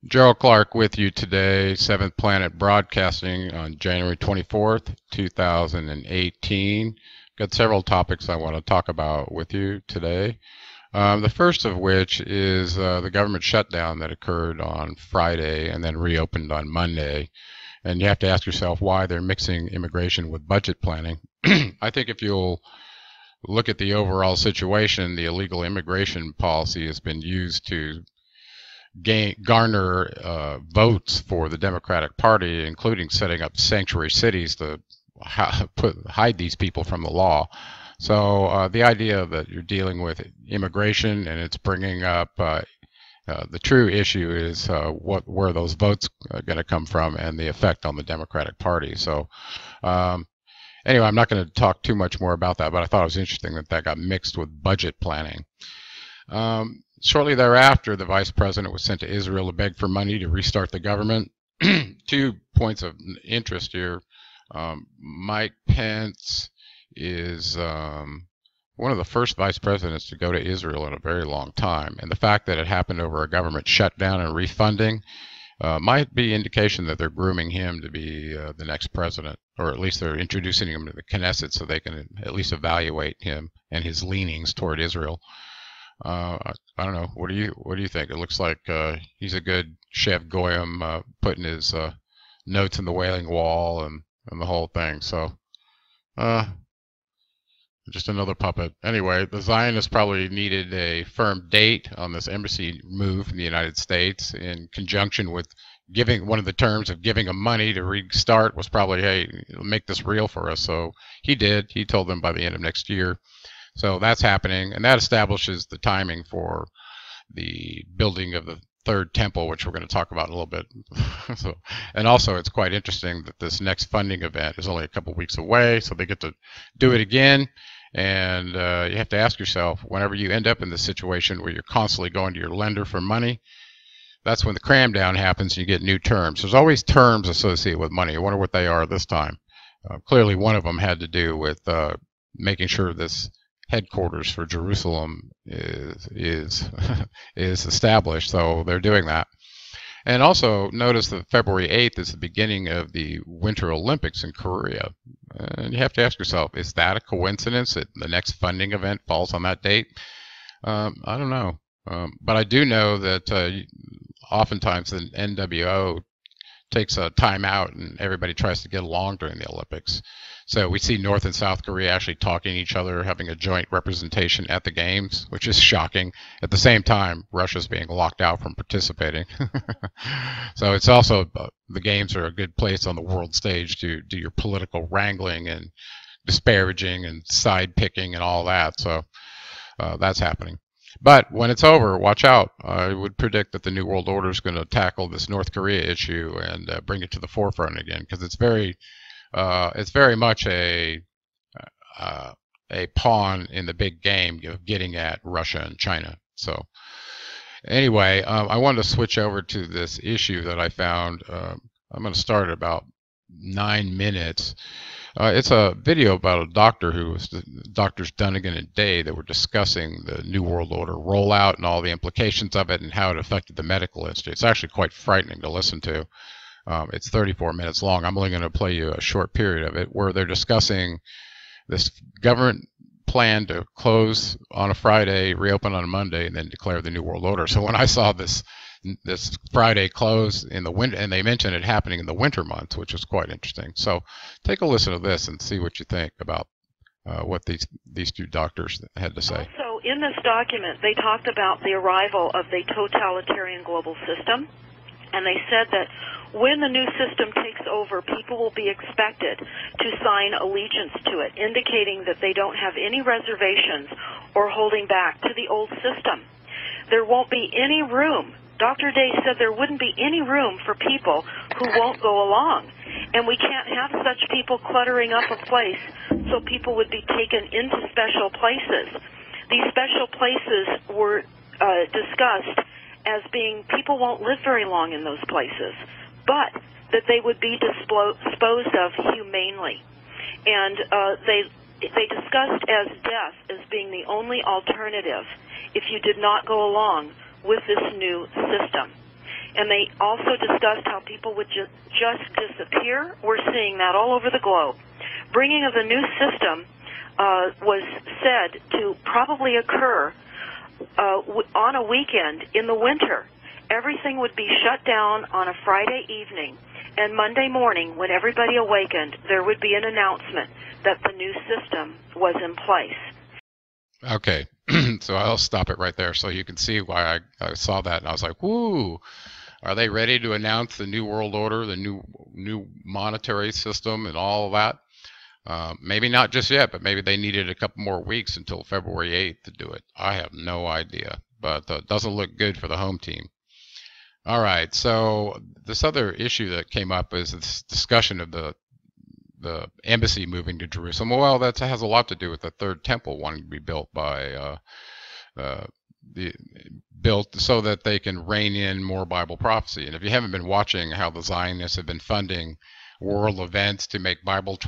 Gerald Clark with you today, Seventh Planet Broadcasting on January 24th, 2018. Got several topics I want to talk about with you today. The first of which is the government shutdown that occurred on Friday and then reopened on Monday. And you have to ask yourself why they're mixing immigration with budget planning. I think if you'll look at the overall situation, the illegal immigration policy has been used to garner votes for the Democratic Party, including setting up sanctuary cities to hide these people from the law. So the idea that you're dealing with immigration and it's bringing up the true issue is where those votes are going to come from and the effect on the Democratic Party. So anyway, I'm not going to talk too much more about that, but I thought it was interesting that that got mixed with budget planning. Shortly thereafter, the vice president was sent to Israel to beg for money to restart the government. 2 points of interest here. Mike Pence is one of the first vice presidents to go to Israel in a very long time. And the fact that it happened over a government shutdown and refunding might be indication that they're grooming him to be the next president, or at least they're introducing him to the Knesset so they can at least evaluate him and his leanings toward Israel. I don't know. What do you think? It looks like he's a good Shev Goyim, putting his notes in the Wailing Wall and the whole thing. So, just another puppet. Anyway, the Zionists probably needed a firm date on this embassy move in the United States in conjunction with giving one of the terms of giving them money to restart was probably, hey, make this real for us. So he did. He told them by the end of next year. So that's happening, and that establishes the timing for the building of the third temple, which we're going to talk about in a little bit. So, and also, it's quite interesting that this next funding event is only a couple weeks away, so they get to do it again. And you have to ask yourself, whenever you end up in this situation where you're constantly going to your lender for money, that's when the cram down happens and you get new terms. There's always terms associated with money. I wonder what they are this time. Clearly, one of them had to do with making sure this headquarters for Jerusalem is established, so they're doing that. And also notice that February 8th is the beginning of the Winter Olympics in Korea. And you have to ask yourself, is that a coincidence that the next funding event falls on that date? I don't know. But I do know that oftentimes the NWO takes a time out and everybody tries to get along during the Olympics. So we see North and South Korea actually talking to each other, having a joint representation at the games, which is shocking. At the same time, Russia's being locked out from participating. So it's also, the games are a good place on the world stage to do your political wrangling and disparaging and side picking and all that. So that's happening. But when it's over, watch out. I would predict that the New World Order is going to tackle this North Korea issue and bring it to the forefront again, because it's very much a pawn in the big game of getting at Russia and China. So anyway, I wanted to switch over to this issue that I found. I'm going to start at about 9 minutes. It's a video about a doctor who was Doctors Dunnagan and Day that were discussing the New World Order rollout and all the implications of it and how it affected the medical industry. It's actually quite frightening to listen to. It's 34 minutes long. I'm only going to play you a short period of it where they're discussing this government plan to close on a Friday, reopen on a Monday, and then declare the New World Order. So when I saw this Friday close in the winter, and they mentioned it happening in the winter months, which was quite interesting. So take a listen to this and see what you think about what these two doctors had to say. Also, in this document, they talked about the arrival of the totalitarian global system, and they said that when the new system takes over, people will be expected to sign allegiance to it, indicating that they don't have any reservations or holding back to the old system. There won't be any room. Dr. Day said there wouldn't be any room for people who won't go along. And we can't have such people cluttering up a place so people would be taken into special places. These special places were discussed as being people won't live very long in those places, but that they would be disposed of humanely. And they discussed as death as being the only alternative if you did not go along with this new system. And they also discussed how people would just disappear. We're seeing that all over the globe. Bringing of the new system was said to probably occur on a weekend in the winter. Everything would be shut down on a Friday evening, and Monday morning, when everybody awakened, there would be an announcement that the new system was in place. Okay, so I'll stop it right there so you can see why I saw that, and I was like, woo, are they ready to announce the new world order, the new monetary system and all of that? Maybe not just yet, but maybe they needed a couple more weeks until February 8th to do it. I have no idea, but it doesn't look good for the home team. All right, so this other issue that came up is this discussion of the embassy moving to Jerusalem. Well, that has a lot to do with the third temple wanting to be built by built so that they can rein in more Bible prophecy. And if you haven't been watching how the Zionists have been funding world events to make Bible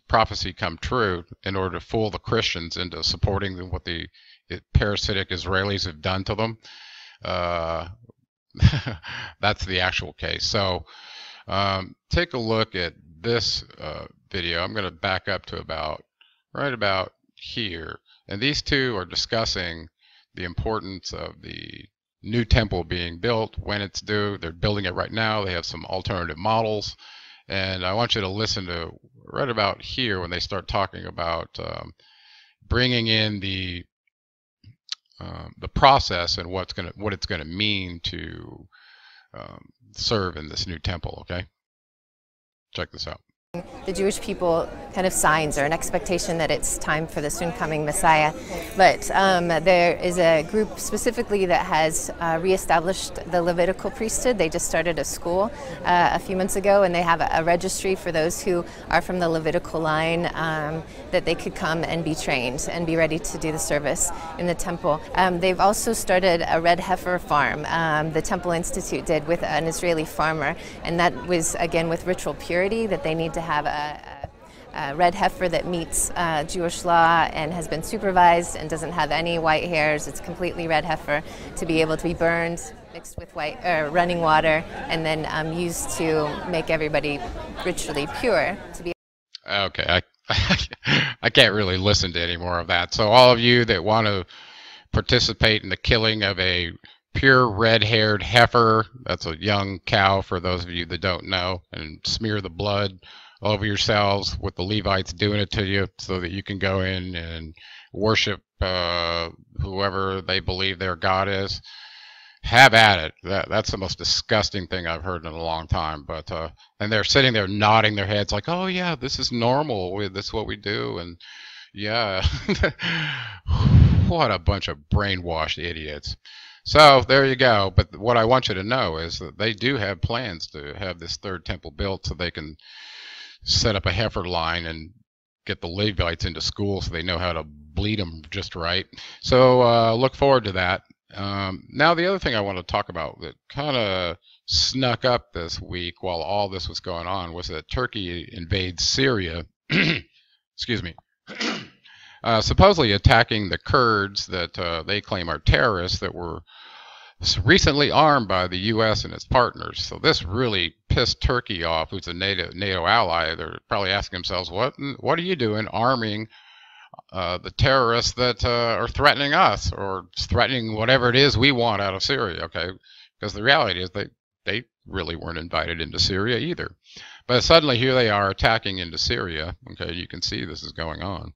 prophecy come true in order to fool the Christians into supporting what the parasitic Israelis have done to them, that's the actual case. So take a look at this video. I'm going to back up to right about here. And these two are discussing the importance of the new temple being built, when it's due. They're building it right now. They have some alternative models. And I want you to listen to right about here when they start talking about bringing in the process and what it's going to mean to serve in this new temple. Okay, check this out. The Jewish people kind of signs or an expectation that it's time for the soon coming Messiah. But there is a group specifically that has reestablished the Levitical priesthood. They just started a school a few months ago, and they have a registry for those who are from the Levitical line that they could come and be trained and be ready to do the service in the temple. They've also started a red heifer farm. The Temple Institute did with an Israeli farmer, and that was again with ritual purity, that they need to have a red heifer that meets Jewish law and has been supervised and doesn't have any white hairs. It's completely red heifer to be able to be burned, mixed with running water, and then used to make everybody ritually pure. Okay, I can't really listen to any more of that. So all of you that want to participate in the killing of a pure red-haired heifer, that's a young cow for those of you that don't know, and smear the blood over yourselves with the Levites doing it to you so that you can go in and worship whoever they believe their God is. Have at it. That's the most disgusting thing I've heard in a long time. But and they're sitting there nodding their heads like, oh yeah, this is normal. This is what we do. And yeah, what a bunch of brainwashed idiots. So there you go. But what I want you to know is that they do have plans to have this third temple built so they can set up a heifer line and get the Levites into school so they know how to bleed them just right. So look forward to that. Now the other thing I want to talk about that kind of snuck up this week while all this was going on was that Turkey invades Syria, excuse me, supposedly attacking the Kurds that they claim are terrorists that were recently armed by the U.S. and its partners. So this really pissed Turkey off, who's a NATO ally. They're probably asking themselves, what are you doing arming the terrorists that are threatening us or threatening whatever it is we want out of Syria? Okay, because the reality is they really weren't invited into Syria either. But suddenly here they are attacking into Syria. Okay, you can see this is going on.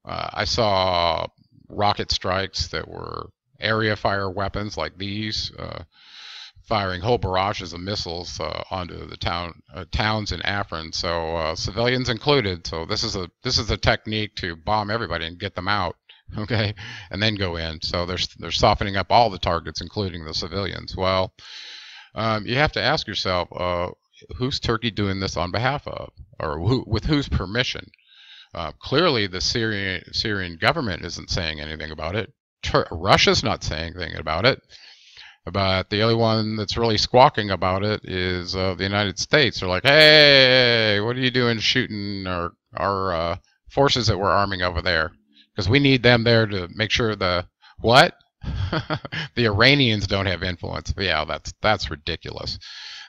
I saw rocket strikes that were area fire weapons like these, firing whole barrages of missiles onto the towns in Afrin. So civilians included. So this is a technique to bomb everybody and get them out, okay, and then go in. So they're softening up all the targets, including the civilians. Well, you have to ask yourself, who's Turkey doing this on behalf of, or with whose permission? Clearly, the Syrian government isn't saying anything about it. Russia's not saying anything about it. But the only one that's really squawking about it is the United States. They're like, hey, what are you doing shooting our forces that we're arming over there? Because we need them there to make sure the what? The Iranians don't have influence. Yeah, that's ridiculous.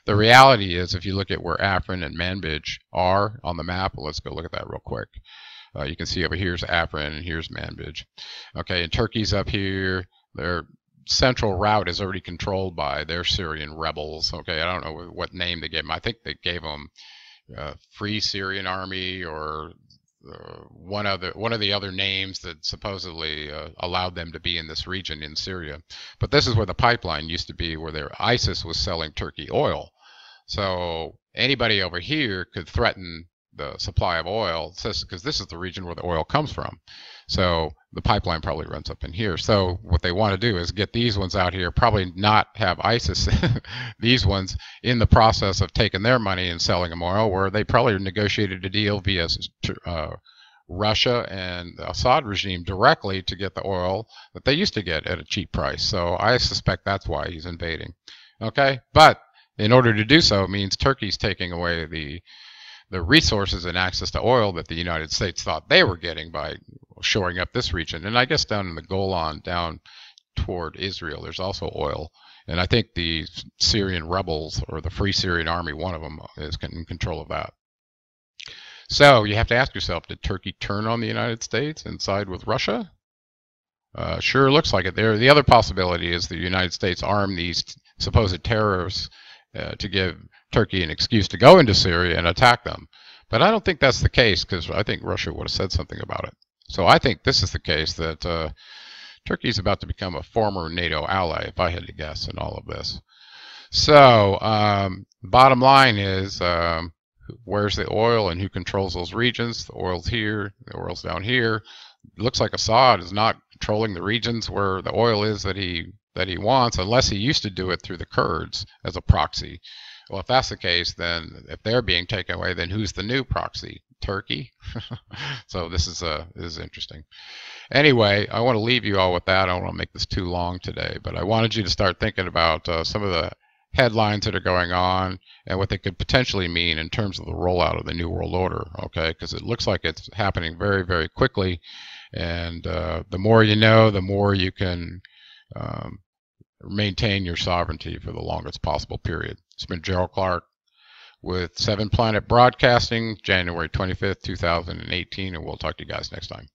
The reality is, if you look at where Afrin and Manbij are on the map, well, let's go look at that real quick. You can see over here's Afrin and here's Manbij. Okay, and Turkey's up here. Their central route is already controlled by their Syrian rebels. Okay, I don't know what name they gave them. I think they gave them Free Syrian Army or one of the other names that supposedly allowed them to be in this region in Syria. But this is where the pipeline used to be, where ISIS was selling Turkey oil. So anybody over here could threaten the supply of oil, because this is the region where the oil comes from. So the pipeline probably runs up in here. So what they want to do is get these ones out here, probably not have ISIS, these ones, in the process of taking their money and selling them oil, where they probably negotiated a deal via Russia and the Assad regime directly to get the oil that they used to get at a cheap price. So I suspect that's why he's invading. Okay, but in order to do so, it means Turkey's taking away the resources and access to oil that the United States thought they were getting by shoring up this region. And I guess down in the Golan, down toward Israel, there's also oil. And I think the Syrian rebels, or the Free Syrian Army, one of them, is in control of that. So you have to ask yourself, did Turkey turn on the United States and side with Russia? Sure looks like it. The other possibility is the United States armed these supposed terrorists to give Turkey an excuse to go into Syria and attack them. But I don't think that's the case, because I think Russia would have said something about it. So I think this is the case, that Turkey is about to become a former NATO ally, if I had to guess, in all of this. So bottom line is, where's the oil and who controls those regions? The oil's here, the oil's down here. It looks like Assad is not controlling the regions where the oil is that he wants, unless he used to do it through the Kurds as a proxy. Well, if that's the case, then if they're being taken away, then who's the new proxy? Turkey? So this is interesting. Anyway, I want to leave you all with that. I don't want to make this too long today, but I wanted you to start thinking about some of the headlines that are going on and what they could potentially mean in terms of the rollout of the New World Order, okay? Because it looks like it's happening very, very quickly, and the more you know, the more you can maintain your sovereignty for the longest possible period. It's been Gerald Clark with 7 Planet Broadcasting, January 25th, 2018, and we'll talk to you guys next time.